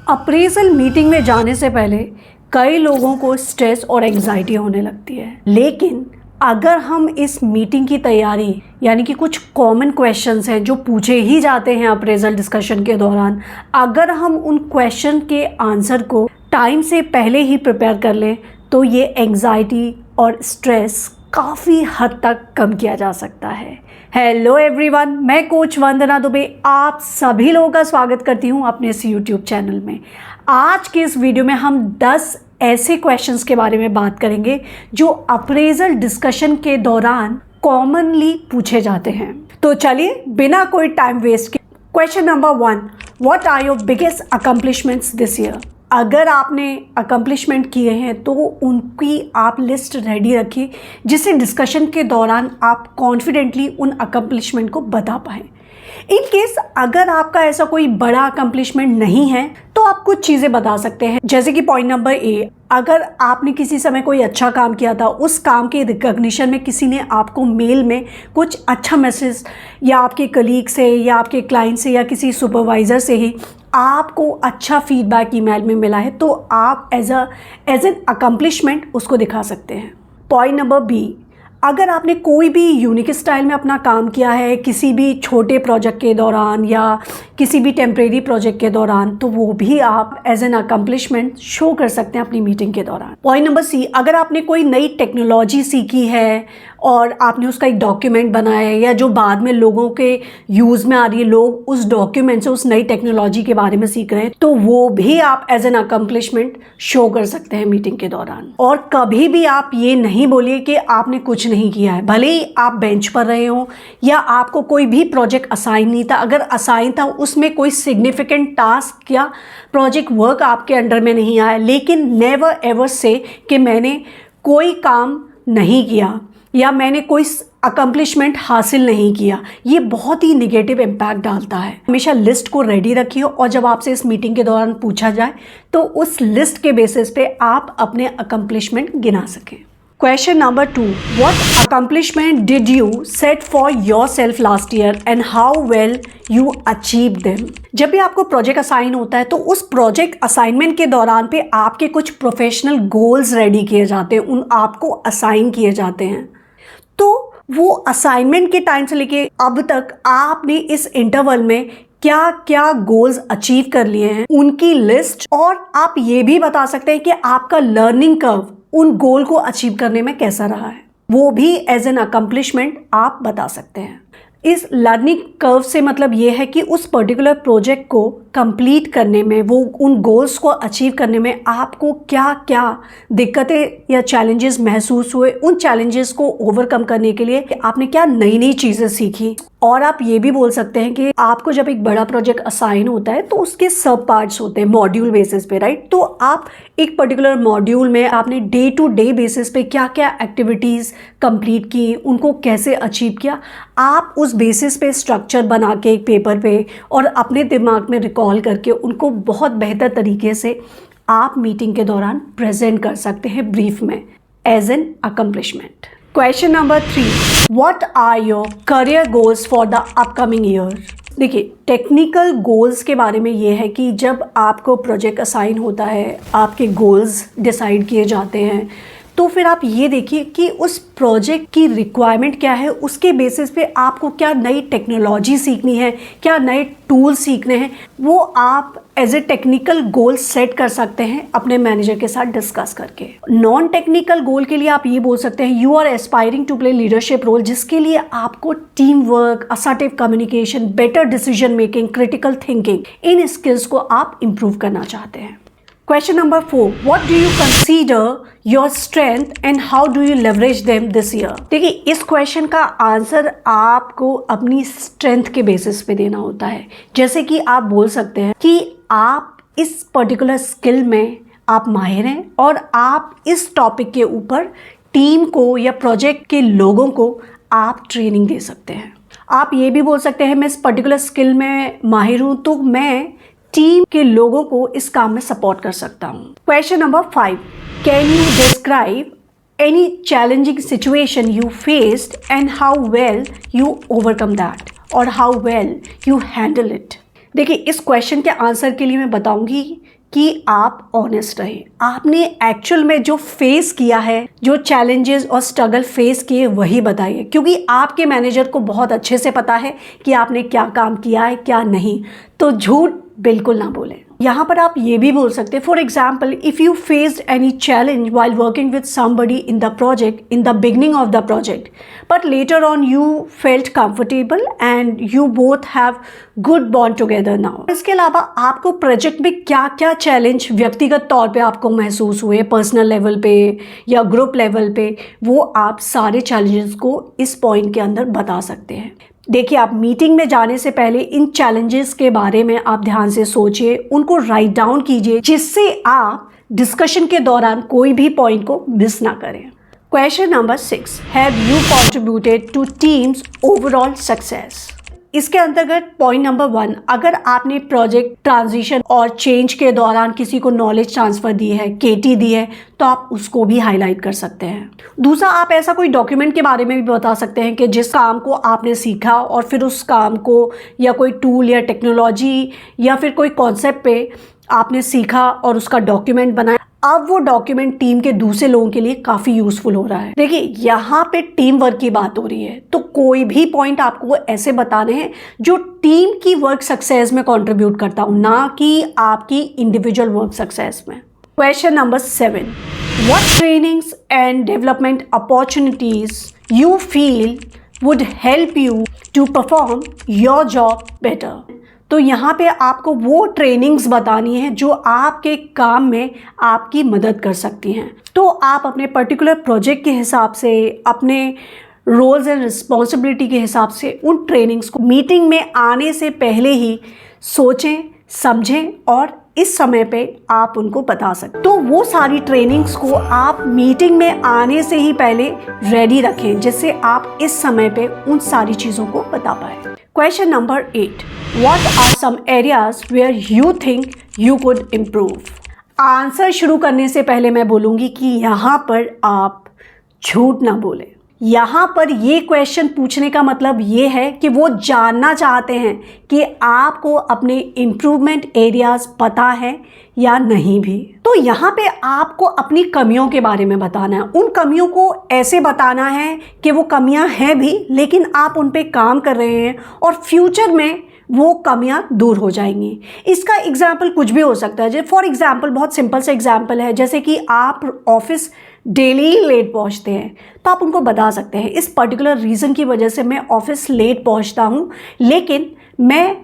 Appraisal meeting में जाने से पहले कई लोगों को स्ट्रेस और एंग्जाइटी होने लगती है, लेकिन अगर हम इस मीटिंग की तैयारी यानी कि कुछ कॉमन क्वेश्चंस हैं जो पूछे ही जाते हैं अप्रेजल डिस्कशन के दौरान, अगर हम उन क्वेश्चन के आंसर को टाइम से पहले ही प्रिपेयर कर लें तो ये एंग्जाइटी और स्ट्रेस काफ़ी हद तक कम किया जा सकता है। हेलो एवरीवन, मैं कोच वंदना दुबे आप सभी लोगों का स्वागत करती हूँ अपने इस यूट्यूब चैनल में। आज के इस वीडियो में हम 10 ऐसे क्वेश्चंस के बारे में बात करेंगे जो अप्रेजल डिस्कशन के दौरान कॉमनली पूछे जाते हैं। तो चलिए बिना कोई टाइम वेस्ट के question number 1, what are your biggest accomplishments this year. अगर आपने अकम्पलिशमेंट किए हैं तो उनकी आप लिस्ट रेडी रखिए जिससे डिस्कशन के दौरान आप कॉन्फिडेंटली उन अकम्पलिशमेंट को बता पाएँ। इन केस अगर आपका ऐसा कोई बड़ा अकम्पलिशमेंट नहीं है तो आप कुछ चीज़ें बता सकते हैं, जैसे कि पॉइंट नंबर ए, अगर आपने किसी समय कोई अच्छा काम किया था, उस काम के रिकॉग्निशन में किसी ने आपको मेल में कुछ अच्छा मैसेज या आपके कलीग से या आपके क्लाइंट से या किसी सुपरवाइज़र से ही आपको अच्छा फीडबैक ईमेल में मिला है तो आप एज एन अकम्पलिशमेंट उसको दिखा सकते हैं। पॉइंट नंबर बी, अगर आपने कोई भी यूनिक स्टाइल में अपना काम किया है किसी भी छोटे प्रोजेक्ट के दौरान या किसी भी टेम्परेरी प्रोजेक्ट के दौरान तो वो भी आप एज एन अकम्पलिशमेंट शो कर सकते हैं अपनी मीटिंग के दौरान। पॉइंट नंबर सी, अगर आपने कोई नई टेक्नोलॉजी सीखी है और आपने उसका एक डॉक्यूमेंट बनाया है या जो बाद में लोगों के यूज़ में आ रही है, लोग उस डॉक्यूमेंट से उस नई टेक्नोलॉजी के बारे में सीख रहे हैं तो वो भी आप एज एन अकम्पलिशमेंट शो कर सकते हैं मीटिंग के दौरान। और कभी भी आप ये नहीं बोलिए कि आपने कुछ नहीं किया है, भले ही आप बेंच पर रहे हो या आपको कोई भी प्रोजेक्ट असाइन नहीं था, अगर असाइन था उसमें कोई सिग्निफिकेंट टास्क या प्रोजेक्ट वर्क आपके अंडर में नहीं आया, लेकिन नेवर एवर से कि मैंने कोई काम नहीं किया या मैंने कोई अकम्पलिशमेंट हासिल नहीं किया। ये बहुत ही निगेटिव इम्पैक्ट डालता है। हमेशा लिस्ट को रेडी रखिए और जब आपसे इस मीटिंग के दौरान पूछा जाए तो उस लिस्ट के बेसिस पे आप अपने अकम्पलिशमेंट गिना सकें। Question number 2, what accomplishment did you set for your self last year and how well you achieve them. जब भी आपको प्रोजेक्ट असाइन होता है तो उस प्रोजेक्ट असाइनमेंट के दौरान पे आपके कुछ प्रोफेशनल गोल्स रेडी किए जाते हैं, उन आपको असाइन किए जाते हैं। तो वो असाइनमेंट के टाइम से लेके अब तक आपने इस इंटरवल में क्या क्या गोल्स अचीव कर लिए हैं उनकी लिस्ट, और आप ये भी बता सकते हैं कि आपका लर्निंग कर्व उन गोल को अचीव करने में कैसा रहा है, वो भी एज एन अकम्पलिशमेंट आप बता सकते हैं। इस लर्निंग कर्व से मतलब ये है कि उस पर्टिकुलर प्रोजेक्ट को कंप्लीट करने में, वो उन गोल्स को अचीव करने में आपको क्या क्या दिक्कतें या चैलेंजेस महसूस हुए, उन चैलेंजेस को ओवरकम करने के लिए आपने क्या नई नई चीज़ें सीखी। और आप ये भी बोल सकते हैं कि आपको जब एक बड़ा प्रोजेक्ट असाइन होता है तो उसके सब पार्ट्स होते हैं मॉड्यूल बेसिस पे, राइट। तो आप एक पर्टिकुलर मॉड्यूल में आपने डे टू डे बेसिस पे क्या क्या एक्टिविटीज़ कंप्लीट की, उनको कैसे अचीव किया, आप उस बेसिस पे स्ट्रक्चर बना के एक पेपर पे और अपने दिमाग में रिकॉल करके उनको बहुत बेहतर तरीके से आप मीटिंग के दौरान प्रेजेंट कर सकते हैं ब्रीफ में as an accomplishment. Question number 3, what are your career goals for the upcoming year. देखिए, टेक्निकल गोल्स के बारे में ये है कि जब आपको प्रोजेक्ट असाइन होता है, आपके गोल्स डिसाइड किए जाते हैं, तो फिर आप ये देखिए कि उस प्रोजेक्ट की रिक्वायरमेंट क्या है, उसके बेसिस पे आपको क्या नई टेक्नोलॉजी सीखनी है, क्या नए टूल सीखने हैं, वो आप as a technical goal set कर सकते हैं अपने मैनेजर के साथ डिस्कस करके। नॉन टेक्निकल गोल के लिए आप ये बोल सकते हैं you are aspiring to play leadership role, जिसके लिए आपको team work, assertive communication, better decision making, critical thinking, इन स्किल्स को आप इम्प्रूव करना चाहते हैं। Question number 4, what do you consider your strength and how do you leverage them this year? देखिए, इस क्वेश्चन का आंसर आपको अपनी स्ट्रेंथ के बेसिस पे देना होता है। जैसे कि आप बोल सकते हैं कि आप इस पर्टिकुलर स्किल में आप माहिर हैं और आप इस टॉपिक के ऊपर टीम को या प्रोजेक्ट के लोगों को आप ट्रेनिंग दे सकते हैं। आप ये भी बोल सकते हैं मैं इस पर्टिकुलर स्किल में माहिर हूँ तो मैं टीम के लोगों को इस काम में सपोर्ट कर सकता हूँ। Question number 5, can you describe any challenging situation you faced and how well you overcome that or how well you handle it. देखिए, इस क्वेश्चन के आंसर के लिए मैं बताऊंगी कि आप ऑनेस्ट रहें। आपने एक्चुअल में जो फेस किया है, जो चैलेंजेस और स्ट्रगल फेस किए, वही बताइए, क्योंकि आपके मैनेजर को बहुत अच्छे से पता है कि आपने क्या काम किया है क्या नहीं। तो झूठ बिल्कुल ना बोलें। यहाँ पर आप ये भी बोल सकते हैं, for example, if you faced any challenge while working with somebody in the project in the beginning of the project but later on you felt comfortable and you both have good bond together now. इसके अलावा आपको project में क्या क्या challenge व्यक्तिगत तौर पे आपको महसूस हुए, पर्सनल लेवल पे या ग्रुप लेवल पे, वो आप सारे चैलेंजेस को इस पॉइंट के अंदर बता सकते हैं। देखिए, आप मीटिंग में जाने से पहले इन चैलेंजेस के बारे में आप ध्यान से सोचिए, उनको राइट डाउन कीजिए, जिससे आप डिस्कशन के दौरान कोई भी पॉइंट को मिस ना करें। Question number 6, have you contributed two teams overall success. इसके अंतर्गत पॉइंट नंबर 1, अगर आपने प्रोजेक्ट ट्रांजिशन और चेंज के दौरान किसी को नॉलेज ट्रांसफ़र दी है, केटी दी है, तो आप उसको भी हाईलाइट कर सकते हैं। दूसरा, आप ऐसा कोई डॉक्यूमेंट के बारे में भी बता सकते हैं कि जिस काम को आपने सीखा और फिर उस काम को या कोई टूल या टेक्नोलॉजी या फिर कोई कॉन्सेप्ट पे आपने सीखा और उसका डॉक्यूमेंट बनाया। अब वो डॉक्यूमेंट टीम के दूसरे लोगों के लिए काफ़ी यूज़फुल हो रहा है। देखिए, यहाँ पे टीम वर्क की बात हो रही है, तो कोई भी पॉइंट आपको ऐसे बताने हैं जो टीम की वर्क सक्सेस में कंट्रीब्यूट करता हो, ना कि आपकी इंडिविजुअल वर्क सक्सेस में। Question number 7, what trainings and development opportunities you feel would help you to perform your job better. तो यहाँ पे आपको वो ट्रेनिंग्स बतानी है जो आपके काम में आपकी मदद कर सकती हैं। तो आप अपने पर्टिकुलर प्रोजेक्ट के हिसाब से, अपने रोल्स एंड रिस्पॉन्सिबिलिटी के हिसाब से उन ट्रेनिंग्स को मीटिंग में आने से पहले ही सोचें, समझें और इस समय पे आप उनको बता सकते। तो वो सारी ट्रेनिंग्स को आप मीटिंग में आने से ही पहले रेडी रखें, जिससे आप इस समय पे उन सारी चीज़ों को बता पाए। Question number 8, what are some areas where you think you could improve. Answer शुरू करने से पहले मैं बोलूँगी कि यहाँ पर आप झूठ ना बोलें। यहाँ पर ये क्वेश्चन पूछने का मतलब ये है कि वो जानना चाहते हैं कि आपको अपने इम्प्रूवमेंट एरियाज़ पता है या नहीं भी। तो यहाँ पे आपको अपनी कमियों के बारे में बताना है। उन कमियों को ऐसे बताना है कि वो कमियाँ हैं भी, लेकिन आप उन पे काम कर रहे हैं और फ्यूचर में वो कमियाँ दूर हो जाएंगी। इसका एग्जाम्पल कुछ भी हो सकता है। फॉर एग्जाम्पल, बहुत सिंपल सा एग्जाम्पल है, जैसे कि आप ऑफिस डेली लेट पहुंचते हैं, तो आप उनको बता सकते हैं, इस पर्टिकुलर रीज़न की वजह से मैं ऑफिस लेट पहुंचता हूं, लेकिन मैं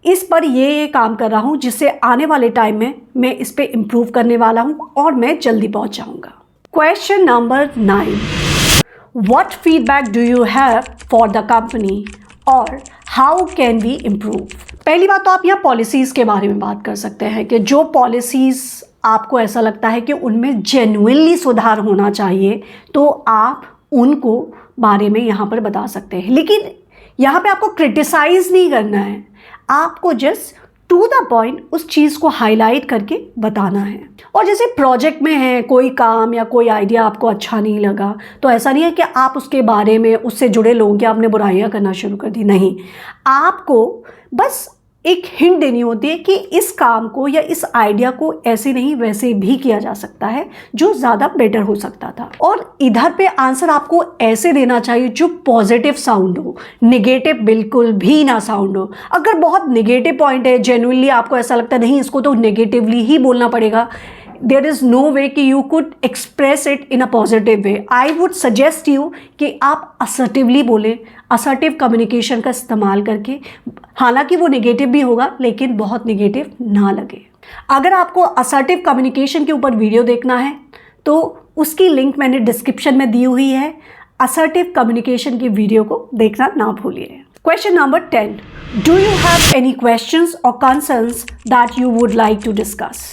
इस पर ये काम कर रहा हूं, जिससे आने वाले टाइम में मैं इस पे इम्प्रूव करने वाला हूं और मैं जल्दी पहुंच जाऊंगा। Question number 9, what feedback do you have for the company और हाउ कैन वी इम्प्रूव। पहली बात तो आप यहाँ पॉलिसीज़ के बारे में बात कर सकते हैं कि जो पॉलिसीज़ आपको ऐसा लगता है कि उनमें जेन्युइनली सुधार होना चाहिए, तो आप उनको बारे में यहाँ पर बता सकते हैं। लेकिन यहाँ पे आपको क्रिटिसाइज़ नहीं करना है, आपको जस्ट टू द पॉइंट उस चीज़ को हाईलाइट करके बताना है। और जैसे प्रोजेक्ट में है, कोई काम या कोई आइडिया आपको अच्छा नहीं लगा, तो ऐसा नहीं है कि आप उसके बारे में, उससे जुड़े लोगों की आपने बुराइयां करना शुरू कर दी। नहीं, आपको बस एक हिंट देनी होती है कि इस काम को या इस आइडिया को ऐसे नहीं वैसे भी किया जा सकता है, जो ज़्यादा बेटर हो सकता था। और इधर पे आंसर आपको ऐसे देना चाहिए जो पॉजिटिव साउंड हो, नेगेटिव बिल्कुल भी ना साउंड हो। अगर बहुत नेगेटिव पॉइंट है, जेन्युइनली आपको ऐसा लगता है नहीं इसको तो नेगेटिवली ही बोलना पड़ेगा, there is no way कि you could express it in a positive way. I would suggest you कि आप assertively बोलें, assertive communication का इस्तेमाल करके। हालांकि वो नेगेटिव भी होगा, लेकिन बहुत नेगेटिव ना लगे। अगर आपको assertive communication के ऊपर वीडियो देखना है, तो उसकी लिंक मैंने डिस्क्रिप्शन में दी हुई है। assertive communication की वीडियो को देखना ना भूलिए। Question number 10. Do you have any questions or concerns that you would like to discuss?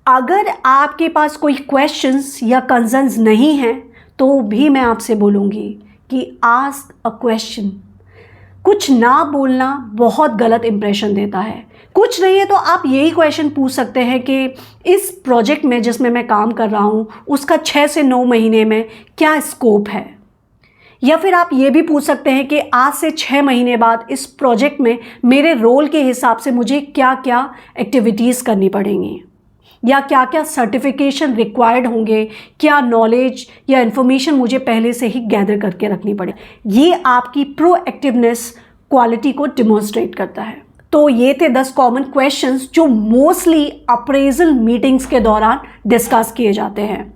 अगर आपके पास कोई क्वेश्चंस या कंसर्न्स नहीं हैं, तो भी मैं आपसे बोलूँगी कि आस्क अ क्वेश्चन। कुछ ना बोलना बहुत गलत इंप्रेशन देता है। कुछ नहीं है तो आप यही क्वेश्चन पूछ सकते हैं कि इस प्रोजेक्ट में जिसमें मैं काम कर रहा हूँ, उसका 6 से 9 महीने में क्या स्कोप है। या फिर आप ये भी पूछ सकते हैं कि आज से 6 महीने बाद इस प्रोजेक्ट में मेरे रोल के हिसाब से मुझे क्या क्या एक्टिविटीज़ करनी पड़ेंगी। या क्या क्या सर्टिफिकेशन रिक्वायर्ड होंगे, क्या नॉलेज या इन्फॉर्मेशन मुझे पहले से ही गैदर करके रखनी पड़े। ये आपकी प्रोएक्टिवनेस क्वालिटी को डिमॉन्स्ट्रेट करता है। तो ये थे 10 कॉमन क्वेश्चंस जो मोस्टली अप्रेजल मीटिंग्स के दौरान डिस्कस किए जाते हैं।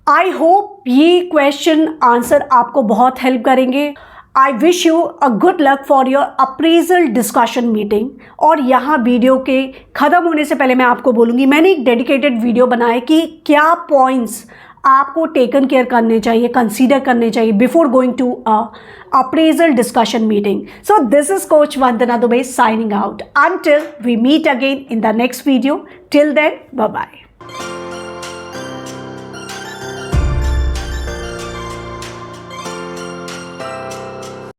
आई होप ये क्वेश्चन आंसर आपको बहुत हेल्प करेंगे। I wish you a good luck for your appraisal discussion meeting. और यहाँ वीडियो के ख़त्म होने से पहले मैं आपको बोलूँगी, मैंने एक डेडिकेटेड वीडियो बनाया कि क्या पॉइंट्स आपको टेकन केयर करने चाहिए, कंसीडर करने चाहिए before going to appraisal discussion meeting. So this is coach Vandana Dubey signing out. Until we meet again in the next video, till then, bye bye.